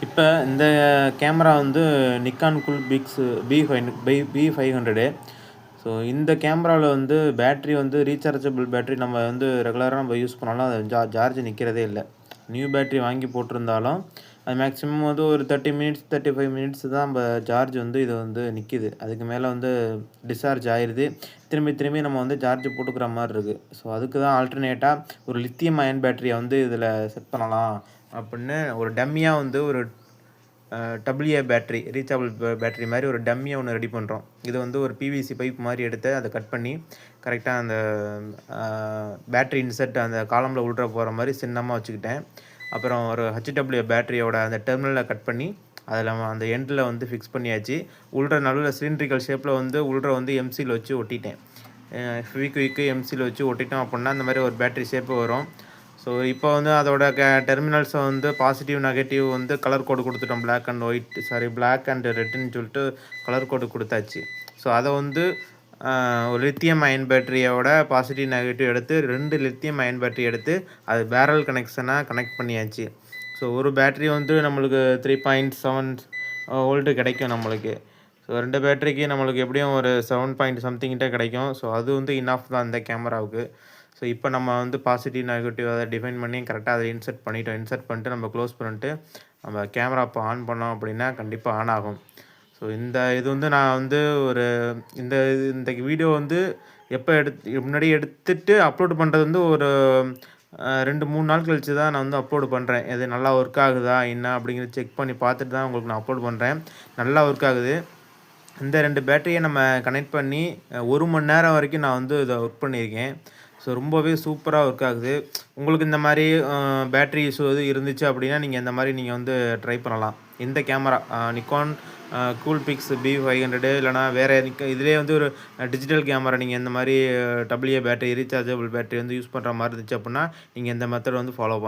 இப்ப இந்த கேமரா வந்து நிக்கான் கூல்பிக்ஸ் பி500. ஸோ இந்த கேமரால வந்து பேட்டரி வந்து ரீசார்ஜபிள் பேட்டரி நம்ம வந்து ரெகுலரா யூஸ் பண்ணாலும் அது சார்ஜ் நிக்கிறதே இல்ல. நியூ பேட்டரி வாங்கி போட்டிருந்தாலும், அது மேக்ஸிமம் வந்து ஒரு 30 மினிட்ஸ், 35 மினிட்ஸ் தான் சார்ஜ் வந்து இது வந்து நிக்குது. அதுக்கு மேல வந்து டிஸ்சார்ஜ் ஆயிருது. திரும்பி திரும்பி நம்ம வந்து சார்ஜ் போட்டுக்கிற மாரி இருக்கு. ஸோ அதுக்கு தான் ஆல்டர்னேட்டா ஒரு லித்தியம் அயன் பேட்டரிய வந்து இதில செட் பண்ணலாம் அப்படின்னு ஒரு டம்மியா வந்து ஒரு டபிள்யூஏ பேட்டரி ரீசார்ஜபிள் பேட்டரி மாரி ஒரு டம்மியா ஒண்ணு ரெடி பண்றோம். இது வந்து ஒரு பிவிசி பைப் மாரி எடுத்து அத கட் பண்ணி கரெக்ட்டா அந்த பேட்டரி இன்செர்ட் அந்த காலம்ல உள்ள போற மாரி சின்னமா வச்சுக்கிட்டேன். அப்புறம் ஒரு ஹெச்டபிள்யூ பேட்டரியோட அந்த டெர்மினல கட் பண்ணி அதில அந்த எண்ட்ல வந்து ஃபிக்ஸ் பண்ணியாச்சு. உள்ள நடுவுல சிலிண்ட்ரிக்கல் ஷேப்ல வந்து உள்ள வந்து எம்சில வச்சு ஒட்டிட்டேன். ஃபெவிக்விக் எம்சில வச்சு ஒட்டிட்டோம் அப்படின்னா, அந்த மாரி ஒரு பேட்டரி ஷேப் வரும். ஸோ இப்போ வந்து அதோட டெர்மினல்ஸ வந்து பாசிட்டிவ், நெகட்டிவ் வந்து கலர் கோடு குடுத்துட்டோம். பிளாக் அண்ட் ரெட்ன்னு சொல்லிட்டு கலர் கோடு குடுத்தாச்சு. ஸோ அத வந்து ஒரு லித்தியம் அயன் பேட்டரியோட பாசிட்டிவ், நெகட்டிவ் எடுத்து 2 லித்தியம் அயன் பேட்டரி எடுத்து அது பேரல் கனெக்ஷனா கனெக்ட் பண்ணியாச்சு. ஸோ ஒரு பேட்டரி வந்து நம்மளுக்கு 3.7 வோல்ட் கிடைக்கும் நம்மளுக்கு. ஸோ 2 பேட்டரிக்கு நம்மளுக்கு எப்படியும் ஒரு 7 பாயிண்ட் சம்திங் கிட்ட கிடைக்கும். ஸோ அது வந்து இனஃப் தான் இந்த கேமராவுக்கு. ஸோ இப்போ நம்ம வந்து பாசிட்டிவ், நெகட்டிவ் அத டிஃபைன் பண்ணி கரெக்ட்டா அத இன்செர்ட் பண்ணிட்டோம். இன்செர்ட் பண்ணிட்டு நம்ம க்ளோஸ் பண்ணிட்டு, நம்ம கேமரா இப்போ ஆன் பண்ணோம் அப்படின்னா, கண்டிப்பா ஆன் ஆகும். ஸோ இது வந்து நான் வந்து ஒரு இந்த வீடியோ வந்து எப்ப முன்னாடி எடுத்துட்டு அப்லோட் பண்றது வந்து ஒரு 2, 3 நாள் கழிச்சு தான் நான் வந்து அப்லோட் பண்றேன். இது நல்லா ஒர்க் ஆகுதா என்ன அப்படிங்கிறத செக் பண்ணி பார்த்துட்டு தான் உங்களுக்கு நான் அப்லோட் பண்றேன். நல்லா ஒர்க் ஆகுது. இந்த 2 பேட்டரிய நம்ம கனெக்ட் பண்ணி 1 மணி நேரம் வரைக்கும் நான் வந்து இத ஒர்க் பண்ணியிருக்கேன். ஸோ ரொம்பவே சூப்பரா ஒர்க் ஆகுது. உங்களுக்கு இந்த மாரி பேட்டரி இஷ்யூ எதுவும் இருந்துச்சு அப்படின்னா, நீங்க வந்து ட்ரை பண்ணலாம். இந்த கேமரா நிக்கான் கூல்பிக்ஸ் பி500 இல்லன்னா வேற இதுலயே வந்து ஒரு டிஜிட்டல் கேமரா நீங்க இந்த மாரி டபிள்யூஏ பேட்டரி, ரீசார்ஜபிள் பேட்டரி வந்து யூஸ் பண்ற மாரி இருந்துச்சு அப்படின்னா, நீங்க இந்த மெத்தட் வந்து ஃபாலோ பண்ணலாம்.